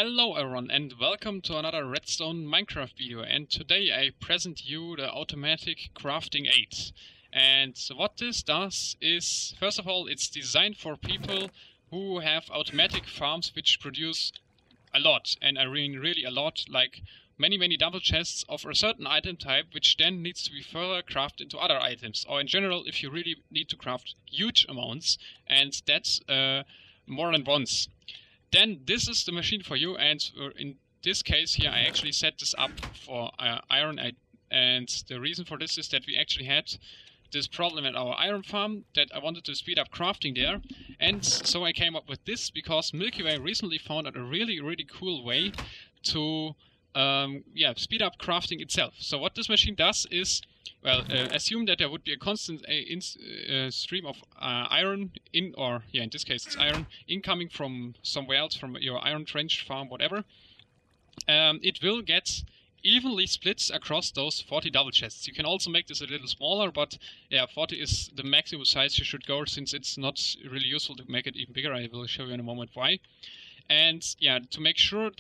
Hello everyone and welcome to another Redstone Minecraft video, and today I present you the automatic crafting aid. And what this does is, first of all, it's designed for people who have automatic farms which produce a lot, and I mean really a lot, like many double chests of a certain item type, which then needs to be further crafted into other items, or in general if you really need to craft huge amounts, and that's more than once. Then this is the machine for you, and in this case here I actually set this up for iron, and the reason for this is that we actually had this problem at our iron farm that I wanted to speed up crafting there, and so I came up with this because Milky Way recently found out a really cool way to speed up crafting itself. So what this machine does is, well, assume that there would be a constant stream of iron in this case it's iron, incoming from somewhere else, from your iron trench farm, whatever. It will get evenly split across those 40 double chests. You can also make this a little smaller, but yeah, 40 is the maximum size you should go, since it's not really useful to make it even bigger. I will show you in a moment why. And yeah, to make sure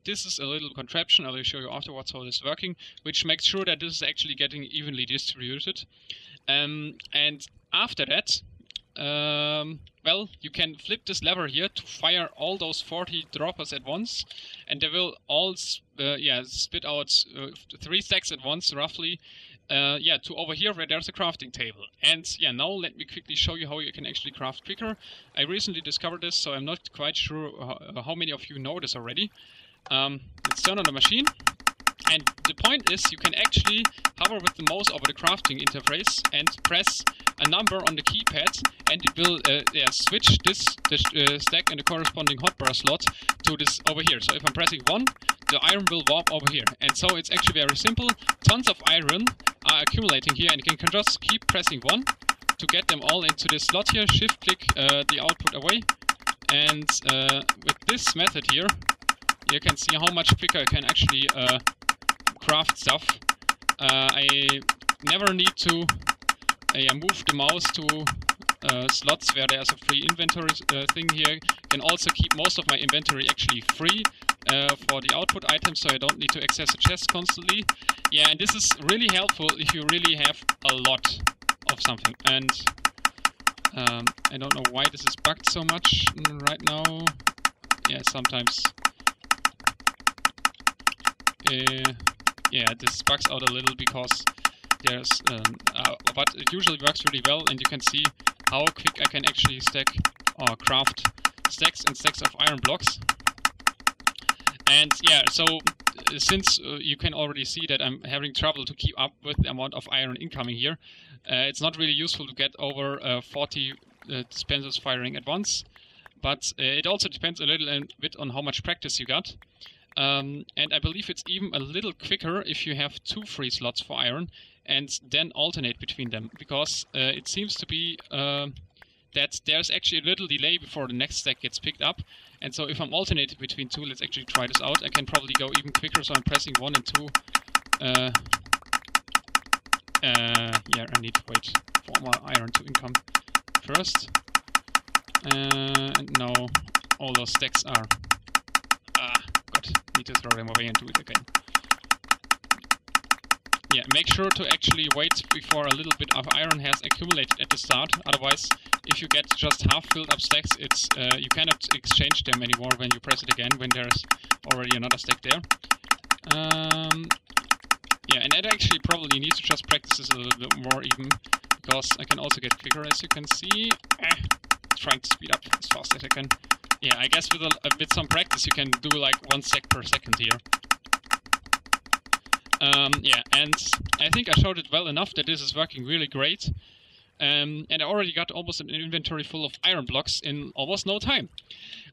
this is a little contraption, I will show you afterwards how this is working, which makes sure that this is actually getting evenly distributed. And after that, well, you can flip this lever here to fire all those 40 droppers at once, and they will all spit out 3 stacks at once, roughly. To over here where there's a crafting table. And yeah, now let me quickly show you how you can actually craft quicker. I recently discovered this, so I'm not quite sure how many of you know this already. Let's turn on the machine. And the point is, you can actually hover with the mouse over the crafting interface and press a number on the keypad, and it will switch this stack and the corresponding hotbar slot to this over here. So if I'm pressing 1, the iron will warp over here. And so it's actually very simple. Tons of iron are accumulating here, and you can just keep pressing 1 to get them all into this slot here. Shift click the output away, and with this method here, you can see how much quicker I can actually craft stuff. I never need to move the mouse to slots where there's a free inventory thing here. I can also keep most of my inventory actually free for the output items, so I don't need to access a chest constantly. Yeah, and this is really helpful if you really have a lot of something. And I don't know why this is bugged so much right now. Yeah, sometimes this bugs out a little because there's but it usually works really well, and you can see how quick I can actually stack or craft stacks and stacks of iron blocks. And yeah, so since you can already see that I'm having trouble to keep up with the amount of iron incoming here, it's not really useful to get over 40 dispensers firing at once, but it also depends a little bit on how much practice you got. And I believe it's even a little quicker if you have 2 free slots for iron and then alternate between them, because it seems to be that there's actually a little delay before the next stack gets picked up. And so if I'm alternating between 2, let's actually try this out. I can probably go even quicker, so I'm pressing 1 and 2. Yeah, I need to wait for more iron to income first. And now all those stacks are... need to throw them away and do it again. Yeah, make sure to actually wait before a little bit of iron has accumulated at the start. Otherwise, if you get just half filled up stacks, it's you cannot exchange them anymore when you press it again, when there's already another stack there. Yeah, and I actually probably need to just practice this a little bit more even, because I can also get quicker, as you can see. Trying to speed up as fast as I can. Yeah, I guess with some practice you can do like 1 stack per second here. Yeah, and I think I showed it well enough that this is working really great. And I already got almost an inventory full of iron blocks in almost no time.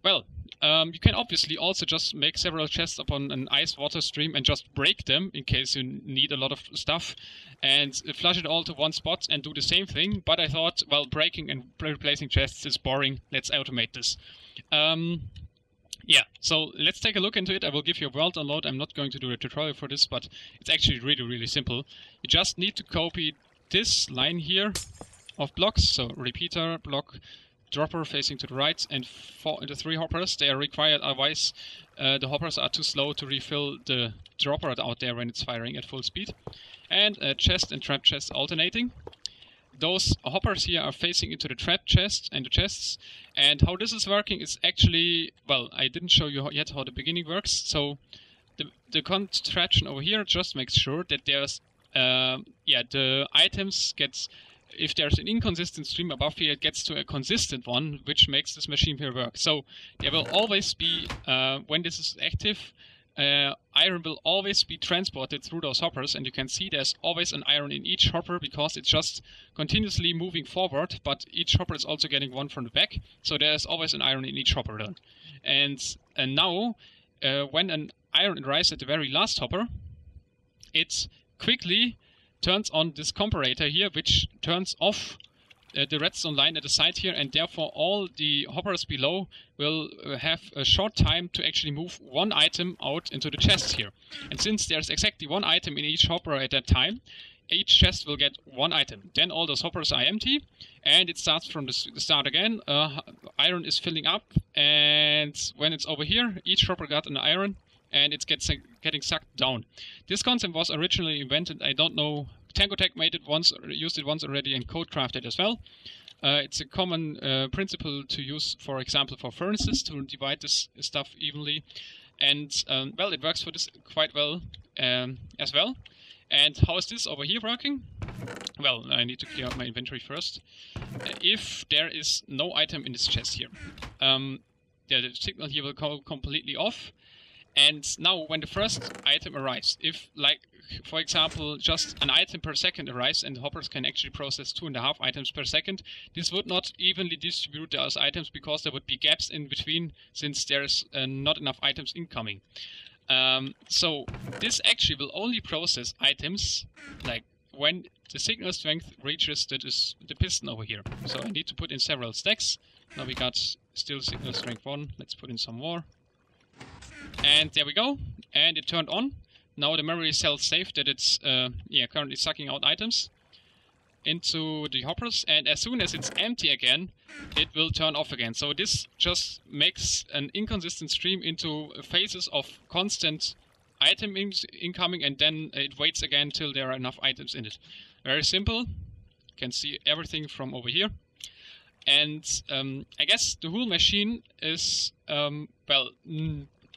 Well, you can obviously also just make several chests upon an ice water stream and just break them in case you need a lot of stuff, and flush it all to one spot and do the same thing. But I thought, well, breaking and replacing chests is boring. Let's automate this. Yeah, so let's take a look into it. I will give you a world download. I'm not going to do a tutorial for this, but it's actually really simple. You just need to copy this line here of blocks, so repeater block dropper facing to the right, and the 3 hoppers. They are required, otherwise the hoppers are too slow to refill the dropper out there when it's firing at full speed. And a chest and trap chest alternating. Those hoppers here are facing into the trap chest and the chests. And how this is working is actually, well, I didn't show you yet how the beginning works. So the contraption over here just makes sure that there's, the items gets, if there's an inconsistent stream above here, it gets to a consistent one, which makes this machine here work. So there will always be, when this is active, iron will always be transported through those hoppers, and you can see there's always an iron in each hopper because it's just continuously moving forward, but each hopper is also getting one from the back, so there's always an iron in each hopper then. And now, when an iron arrives at the very last hopper, it quickly turns on this comparator here, which turns off the redstone line at the side here, and therefore all the hoppers below will have a short time to actually move one item out into the chest here. And since there's exactly one item in each hopper at that time, each chest will get one item. Then all those hoppers are empty, and it starts from the start again. Iron is filling up, and when it's over here, each hopper got an iron, and it's getting sucked down. This concept was originally invented, I don't know, TangoTech made it once, used it once already, and CodeCrafted as well. It's a common principle to use, for example, for furnaces, to divide this stuff evenly. And, well, it works for this quite well as well. And how is this over here working? Well, I need to clear out my inventory first. If there is no item in this chest here, the signal here will go completely off. And now when the first item arrives, if, like, for example, just an item per second arrives and the hoppers can actually process 2.5 items per second, this would not evenly distribute those items because there would be gaps in between since there's not enough items incoming. So this actually will only process items like when the signal strength reaches the piston over here. So I need to put in several stacks. Now we got still signal strength 1. Let's put in some more. And there we go, and it turned on. Now the memory cell saved that it's currently sucking out items into the hoppers, and as soon as it's empty again, it will turn off again. So this just makes an inconsistent stream into phases of constant item incoming, and then it waits again till there are enough items in it. Very simple. You can see everything from over here. And I guess the whole machine is,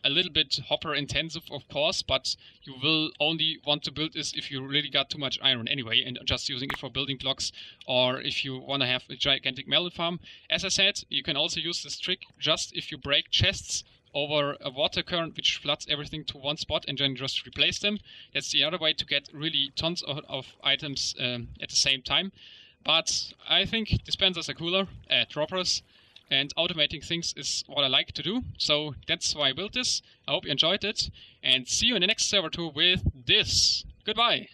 a little bit hopper intensive, of course, but you will only want to build this if you really got too much iron anyway, and just using it for building blocks, or if you want to have a gigantic melon farm. As I said, you can also use this trick just if you break chests over a water current which floods everything to one spot and then just replace them. That's the other way to get really tons of items at the same time. But I think dispensers are cooler, droppers, and automating things is what I like to do. So that's why I built this. I hope you enjoyed it, and see you in the next server tour with this. Goodbye!